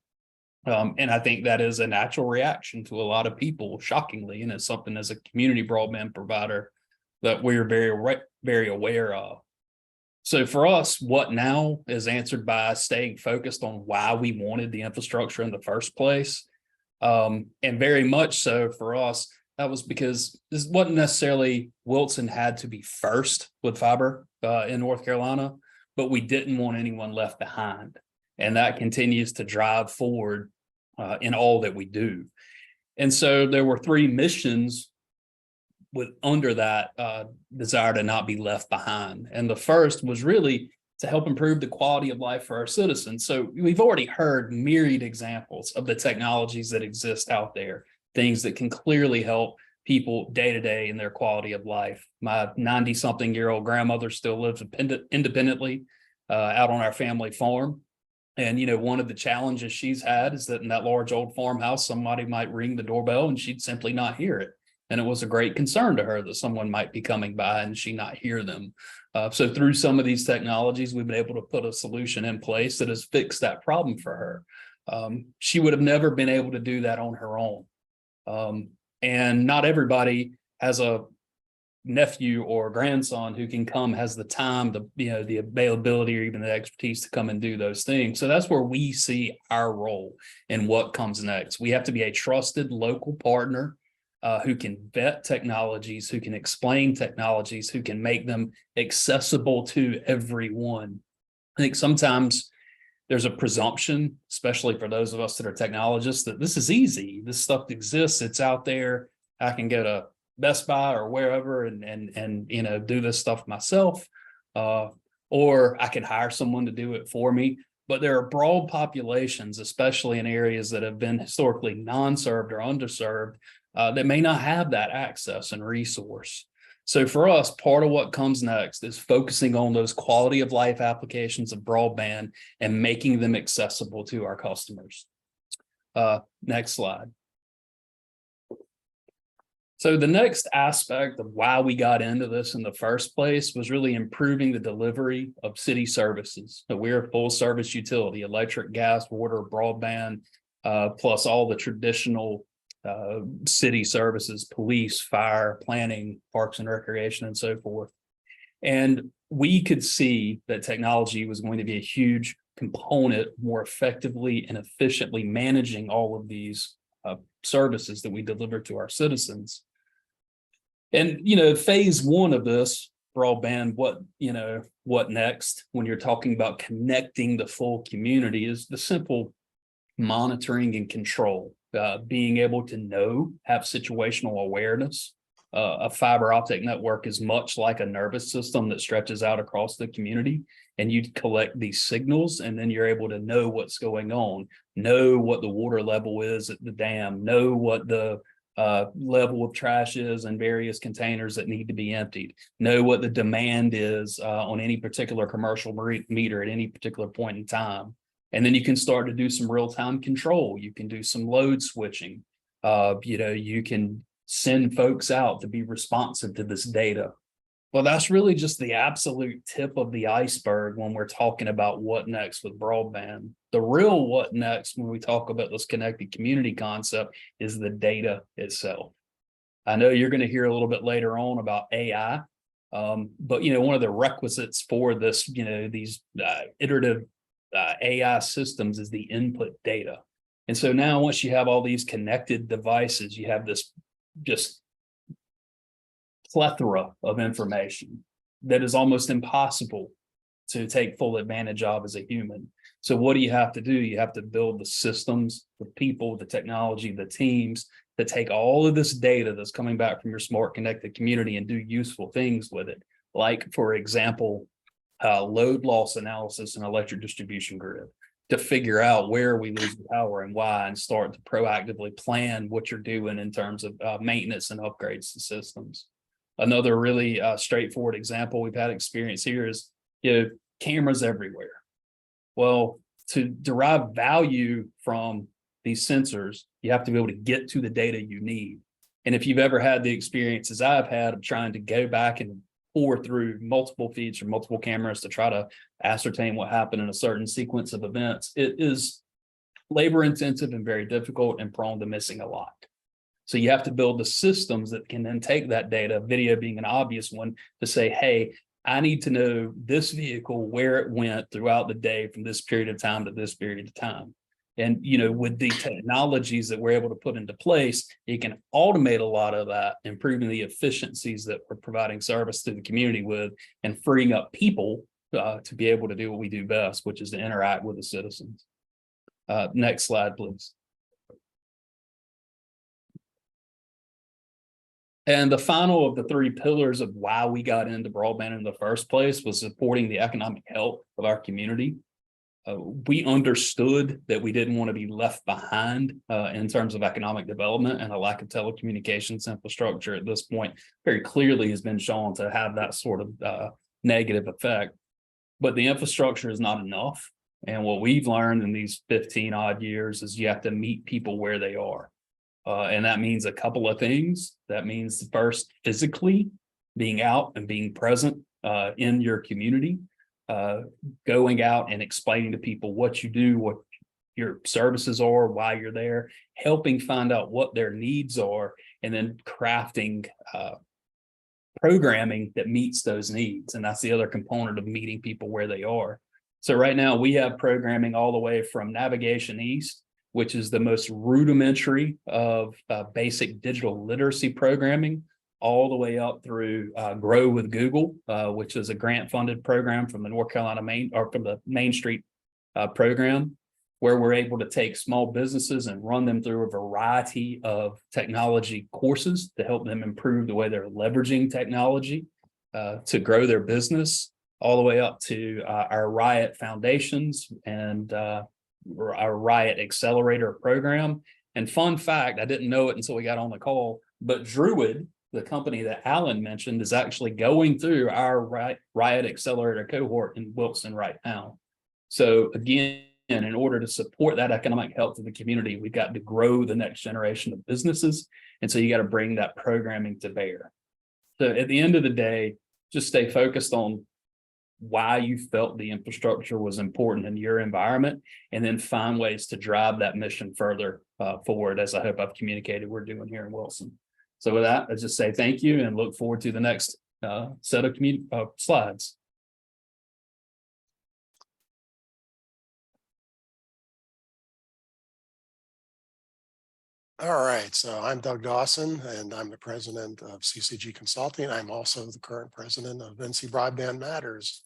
And I think that is a natural reaction to a lot of people, shockingly, and it's something as a community broadband provider that we're very, very aware of. So for us, what now is answered by staying focused on why we wanted the infrastructure in the first place. And very much so for us, that was because this wasn't necessarily Wilson had to be first with fiber in North Carolina, but we didn't want anyone left behind. And that continues to drive forward in all that we do. And so there were 3 missions under that desire to not be left behind. And the first was really to help improve the quality of life for our citizens. So we've already heard myriad examples of the technologies that exist out there, things that can clearly help people day to day in their quality of life. My 90-something-year-old grandmother still lives independently out on our family farm. And, one of the challenges she's had is that in that large old farmhouse, somebody might ring the doorbell and she'd simply not hear it. And it was a great concern to her that someone might be coming by and she not hear them. So through some of these technologies, we've been able to put a solution in place that has fixed that problem for her. She would have never been able to do that on her own. And not everybody has a nephew or grandson who can come, has the time, the availability or even the expertise to come and do those things. So that's where we see our role in what comes next. We have to be a trusted local partner who can vet technologies, who can explain technologies, who can make them accessible to everyone. I think sometimes there's a presumption, especially for those of us that are technologists, that this is easy. This stuff exists. It's out there. I can go to Best Buy or wherever and do this stuff myself, or I can hire someone to do it for me. But there are broad populations, especially in areas that have been historically non-served or underserved, that may not have that access and resource. So for us, part of what comes next is focusing on those quality of life applications of broadband and making them accessible to our customers. Next slide. So the next aspect of why we got into this in the first place was really improving the delivery of city services. So we're a full service utility, electric, gas, water, broadband, plus all the traditional city services, police, fire, planning, parks and recreation, and so forth. And we could see that technology was going to be a huge component, more effectively and efficiently managing all of these services that we deliver to our citizens. And, phase one of this broadband, what next when you're talking about connecting the full community is the simple monitoring and control, being able to have situational awareness. A fiber optic network is much like a nervous system that stretches out across the community, and you collect these signals, and then you're able to know what's going on, know what the water level is at the dam, know what the level of trash is in various containers that need to be emptied, know what the demand is on any particular commercial meter at any particular point in time. And then you can start to do some real-time control. You can do some load switching. You can send folks out to be responsive to this data. Well, that's really just the absolute tip of the iceberg when we're talking about what next with broadband. The real what next when we talk about this connected community concept is the data itself. I know you're going to hear a little bit later on about AI, but one of the requisites for this, these iterative AI systems is the input data. And so now once you have all these connected devices, you have this just plethora of information that is almost impossible to take full advantage of as a human. So what do? You have to build the systems, the people, the technology, the teams that take all of this data that's coming back from your smart connected community and do useful things with it. Like, for example, load loss analysis and electric distribution grid to figure out where we lose the power and why, and start to proactively plan what you're doing in terms of maintenance and upgrades to systems. Another really straightforward example we've had experience here is, cameras everywhere. Well, to derive value from these sensors, you have to be able to get to the data you need. And if you've ever had the experiences I've had of trying to go back and pour through multiple feeds from multiple cameras to try to ascertain what happened in a certain sequence of events, it is labor intensive and very difficult and prone to missing a lot. So you have to build the systems that can then take that data, video being an obvious one, to say, hey, I need to know this vehicle, where it went throughout the day from this period of time to this period of time. And, with the technologies that we're able to put into place, you can automate a lot of that, improving the efficiencies that we're providing service to the community with, and freeing up people to be able to do what we do best, which is to interact with the citizens. Next slide, please. And the final of the three pillars of why we got into broadband in the first place was supporting the economic health of our community. We understood that we didn't want to be left behind in terms of economic development, and a lack of telecommunications infrastructure at this point very clearly has been shown to have that sort of negative effect. But the infrastructure is not enough. And what we've learned in these 15 odd years is you have to meet people where they are. And that means a couple of things. That means first, physically being out and being present in your community, going out and explaining to people what you do, what your services are, why you're there, helping find out what their needs are, and then crafting programming that meets those needs. And that's the other component of meeting people where they are. So right now we have programming all the way from Navigation East, which is the most rudimentary of basic digital literacy programming, all the way up through Grow with Google, which is a grant funded program from the North Carolina from the Main Street program, where we're able to take small businesses and run them through a variety of technology courses to help them improve the way they're leveraging technology to grow their business, all the way up to our Riot Foundations and our Riot Accelerator program. And fun fact, I didn't know it until we got on the call, but Druid, the company that Alan mentioned, is actually going through our Riot Accelerator cohort in Wilson right now. So again, in order to support that economic health of the community, we've got to grow the next generation of businesses. And so you got to bring that programming to bear. So at the end of the day, just stay focused on why you felt the infrastructure was important in your environment, and then find ways to drive that mission further forward, as I hope I've communicated we're doing here in Wilson. So with that, I just say thank you and look forward to the next set of slides. All right, so I'm Doug Dawson, and I'm the president of CCG Consulting. I'm also the current president of NC Broadband Matters,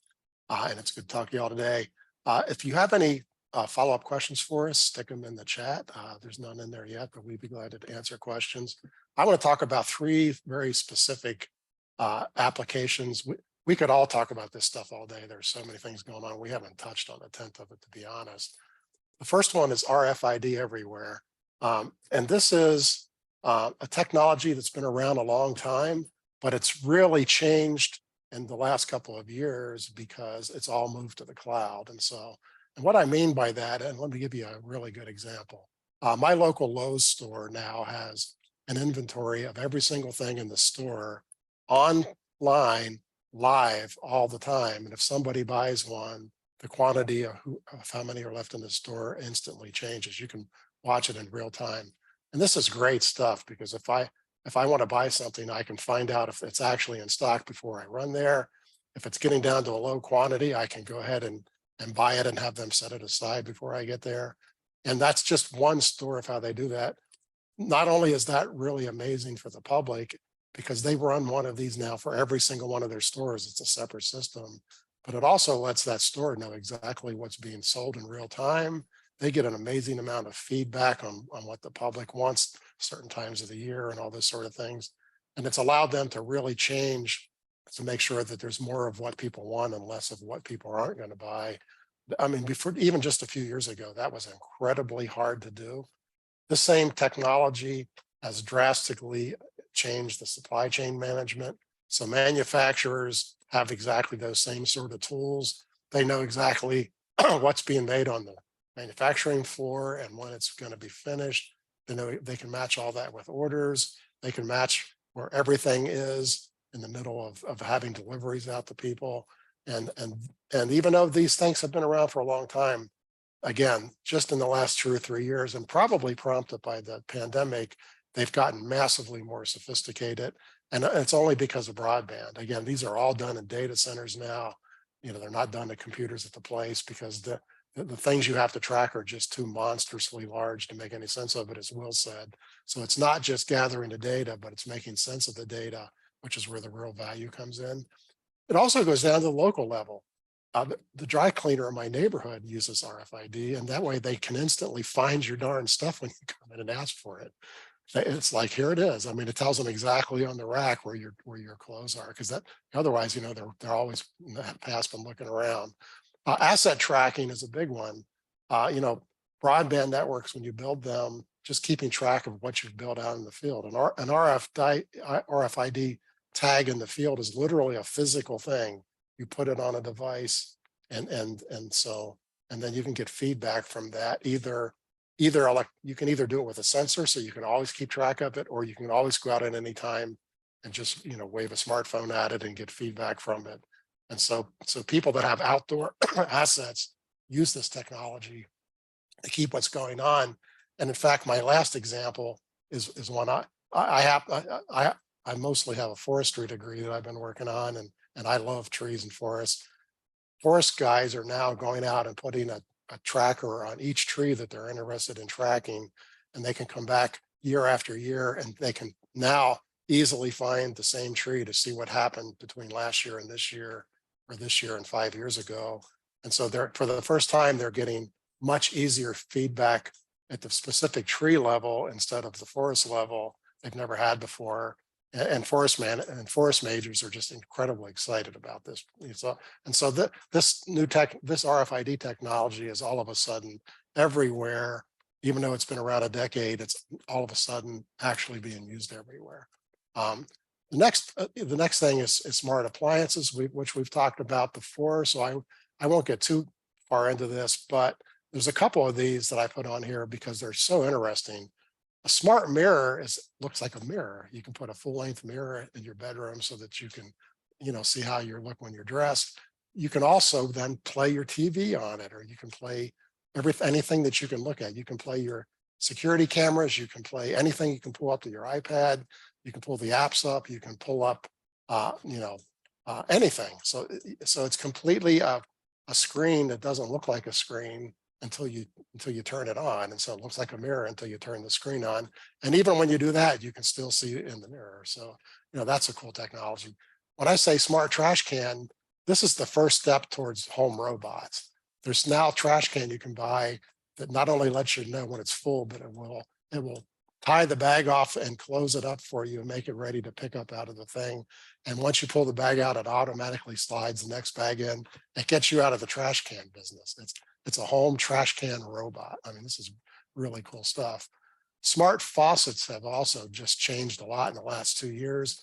and it's good to talk to you all today. If you have any follow-up questions for us, stick them in the chat. There's none in there yet, but we'd be glad to answer questions. I want to talk about three very specific applications. We could all talk about this stuff all day. There's so many things going on. We haven't touched on a tenth of it, to be honest. The first one is RFID everywhere. And this is a technology that's been around a long time, but it's really changed in the last couple of years because it's all moved to the cloud. And what I mean by that, and let me give you a really good example. My local Lowe's store now has an inventory of every single thing in the store online, live all the time. And if somebody buys one, the quantity of how many are left in the store instantly changes. You can watch it in real time. And this is great stuff because if I want to buy something, I can find out if it's actually in stock before I run there. If it's getting down to a low quantity, I can go ahead and buy it and have them set it aside before I get there. And that's just one store of how they do that. Not only is that really amazing for the public, because they run one of these now for every single one of their stores. It's a separate system, but it also lets that store know exactly what's being sold in real time. They get an amazing amount of feedback on what the public wants certain times of the year and all those sort of things. And it's allowed them to really change to make sure that there's more of what people want and less of what people aren't going to buy. I mean, before, even just a few years ago, that was incredibly hard to do. The same technology has drastically changed the supply chain management. So manufacturers have exactly those same sort of tools. They know exactly what's being made on the manufacturing floor and when it's going to be finished. They know they can match all that with orders. They can match where everything is in the middle of having deliveries out to people. And even though these things have been around for a long time, again, just in the last 2 or 3 years, and probably prompted by the pandemic, they've gotten massively more sophisticated. And it's only because of broadband. Again, these are all done in data centers now. You know, they're not done to computers at the place because the things you have to track are just too monstrously large to make any sense of it, as Will said. So it's not just gathering the data, but it's making sense of the data, which is where the real value comes in. It also goes down to the local level. The dry cleaner in my neighborhood uses RFID, and that way they can instantly find your darn stuff when you come in and ask for it. It's like, here it is. I mean, it tells them exactly on the rack where your clothes are, because that otherwise, you know, they're always in the past been looking around. Asset tracking is a big one. You know, broadband networks, when you build them, just keeping track of what you've built out in the field. And an RFID tag in the field is literally a physical thing. You put it on a device, and then you can get feedback from that, either either you can either do it with a sensor, so you can always keep track of it, or you can always go out at any time and just, wave a smartphone at it and get feedback from it. And so people that have outdoor assets use this technology to keep what's going on. And in fact, my last example is one I mostly have a forestry degree that I've been working on, and I love trees and forests. Forest guys are now going out and putting a tracker on each tree that they're interested in tracking, and they can come back year after year, and they can now easily find the same tree to see what happened between last year and this year, or this year and 5 years ago. And so they're, for the first time, they're getting much easier feedback at the specific tree level instead of the forest level they've never had before. And forest majors are just incredibly excited about this. So this new this RFID technology is all of a sudden everywhere. Even though it's been around a decade, it's all of a sudden actually being used everywhere. The next thing is smart appliances, which we've talked about before. So I won't get too far into this, but there's a couple of these that I put on here because they're so interesting. A smart mirror looks like a mirror. You can put a full-length mirror in your bedroom so that you can, see how you look when you're dressed. You can also then play your TV on it, or you can play anything that you can look at. You can play your security cameras. You can play anything. You can pull up to your iPad. You can pull the apps up. You can pull up, anything. So it's completely a screen that doesn't look like a screen until you turn it on. And so it looks like a mirror until you turn the screen on. And even when you do that, you can still see it in the mirror. So, that's a cool technology. When I say smart trash can, this is the first step towards home robots. There's now a trash can you can buy that not only lets you know when it's full, but it will tie the bag off and close it up for you and make it ready to pick up out of the thing. And once you pull the bag out, it automatically slides the next bag in. It gets you out of the trash can business. It's a home trash can robot. I mean, this is really cool stuff. Smart faucets have also just changed a lot in the last 2 years.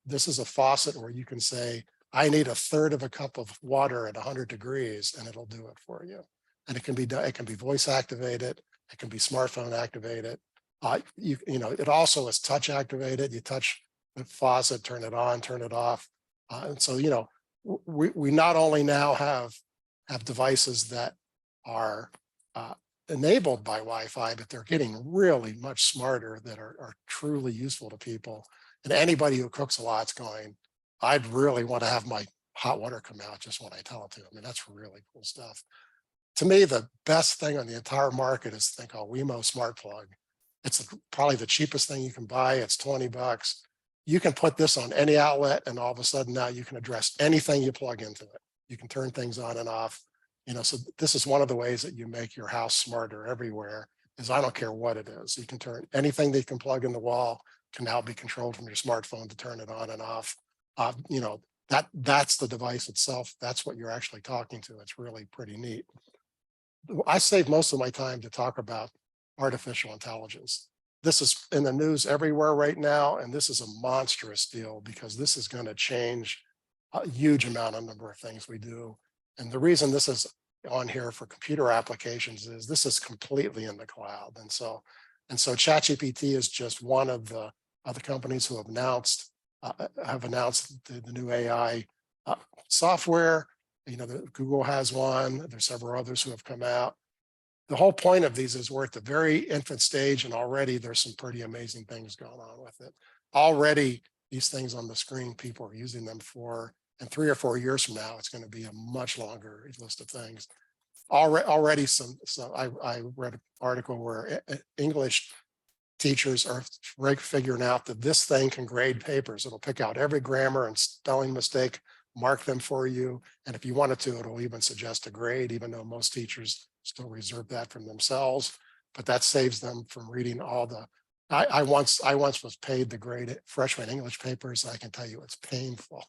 This is a faucet where you can say, I need 1/3 of a cup of water at 100 degrees, and it'll do it for you. And it can be voice activated. It can be smartphone activated. It also is touch activated. You touch the faucet, turn it on, turn it off. And so, we not only now have devices that are enabled by Wi-Fi, but they're getting really much smarter that are truly useful to people. And anybody who cooks a lot's going, I'd really want to have my hot water come out just when I tell it to. I mean, that's really cool stuff. To me, the best thing on the entire market is a thing called Wemo Smart Plug. It's probably the cheapest thing you can buy. It's $20. You can put this on any outlet, and all of a sudden now you can address anything you plug into it. You can turn things on and off. So this is one of the ways that you make your house smarter everywhere, is I don't care what it is. You can turn anything that you can plug in the wall can now be controlled from your smartphone to turn it on and off. That's the device itself. That's what you're actually talking to. It's really pretty neat. I save most of my time to talk about artificial intelligence. This is in the news everywhere right now, and this is a monstrous deal because this is going to change a huge number of things we do. And the reason this is on here for computer applications is this is completely in the cloud. And so ChatGPT is just one of the other companies who have announced the new AI software. Google has one. There's several others who have come out. The whole point of these is we're at the very infant stage, and already there's some pretty amazing things going on with it. Already these things on the screen, people are using them for, and 3 or 4 years from now, it's going to be a much longer list of things. Already I read an article where English teachers are figuring out that this thing can grade papers. It'll pick out every grammar and spelling mistake, mark them for you. And if you wanted to, it'll even suggest a grade, even though most teachers still reserve that from themselves. But that saves them from reading all the, I once was paid to grade freshman English papers. I can tell you it's painful.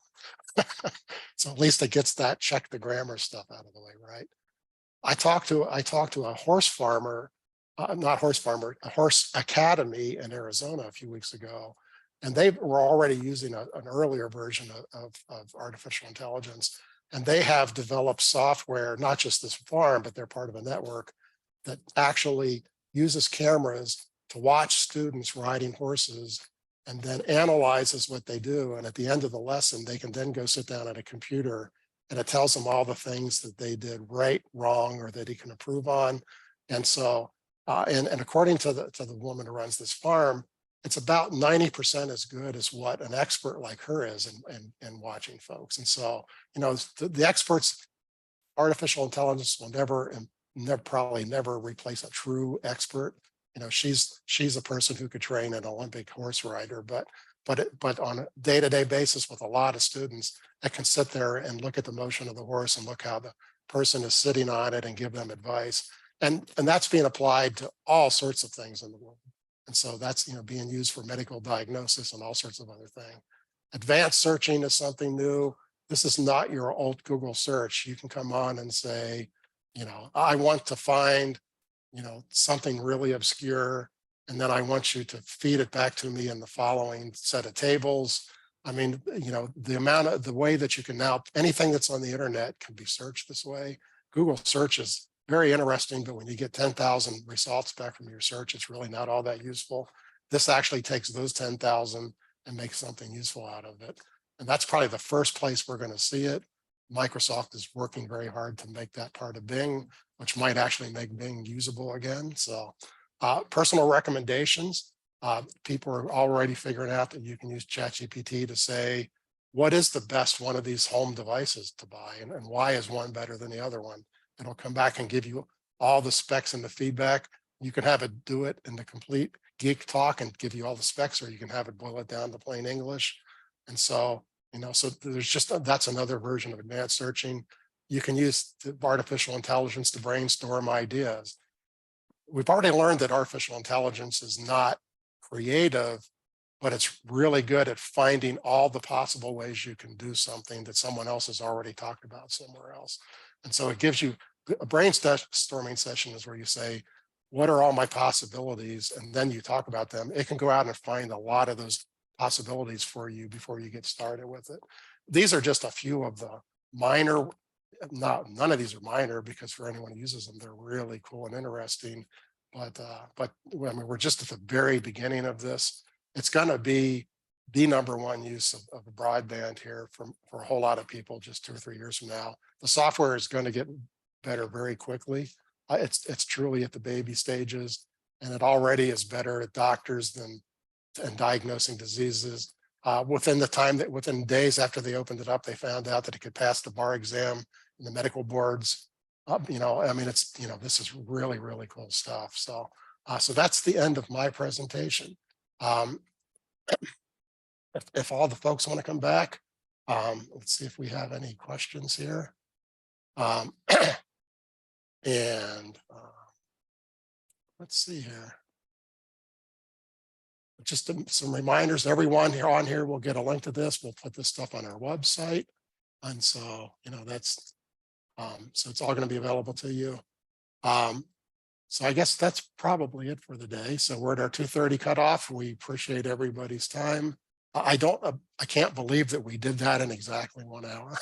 So at least it gets that check the grammar stuff out of the way, right? I talked to a horse farmer, a horse academy in Arizona a few weeks ago, and they were already using an earlier version of artificial intelligence. And they have developed software, not just this farm, but they're part of a network that actually uses cameras to watch students riding horses and then analyzes what they do. And at the end of the lesson, they can then go sit down at a computer and it tells them all the things that they did right, wrong, or that he can improve on. And so, and according to the woman who runs this farm, it's about 90% as good as what an expert like her is in watching folks. And so, you know, the experts, artificial intelligence will never probably never replace a true expert. You know, she's a person who could train an Olympic horse rider, but on a day-to-day basis with a lot of students that can sit there and look at the motion of the horse and look how the person is sitting on it and give them advice. And that's being applied to all sorts of things in the world. And so that's, you know, being used for medical diagnosis and all sorts of other things. Advanced searching is something new. This is not your old Google search. You can come on and say, you know, I want to find, you know, something really obscure, and then I want you to feed it back to me in the following set of tables. I mean, you know, the way that you can now, anything that's on the internet can be searched this way. Google search is very interesting, but when you get 10,000 results back from your search, it's really not all that useful. This actually takes those 10,000 and makes something useful out of it. And that's probably the first place we're going to see it. Microsoft is working very hard to make that part of Bing, which might actually make Bing usable again. So personal recommendations, people are already figuring out that you can use ChatGPT to say, what is the best one of these home devices to buy, and why is one better than the other one? It'll come back and give you all the specs and the feedback. You can have it do it in the complete geek talk and give you all the specs, or you can have it boil it down to plain English. And so, you know, so there's just, that's another version of advanced searching. You can use artificial intelligence to brainstorm ideas. We've already learned that artificial intelligence is not creative, but it's really good at finding all the possible ways you can do something that someone else has already talked about somewhere else. And so it gives you a brainstorming session is where you say, what are all my possibilities? And then you talk about them. It can go out and find a lot of those possibilities for you before you get started with it. These are just a few of the minor, none of these are minor, because for anyone who uses them, they're really cool and interesting. But I mean, we're just at the very beginning of this. It's going to be the #1 use of broadband here for a whole lot of people just 2 or 3 years from now. The software is going to get better very quickly. It's truly at the baby stages, and it already is better at doctors than diagnosing diseases. Within days after they opened it up, they found out that it could pass the bar exam in the medical boards. You know, I mean, it's, you know, this is really, really cool stuff. So, so that's the end of my presentation. If all the folks want to come back, let's see if we have any questions here. And let's see here. Just some reminders, everyone here on here will get a link to this. We'll put this stuff on our website. And so, you know, that's, so it's all going to be available to you. So I guess that's probably it for the day. So we're at our 2:30 cutoff. We appreciate everybody's time. I can't believe that we did that in exactly 1 hour.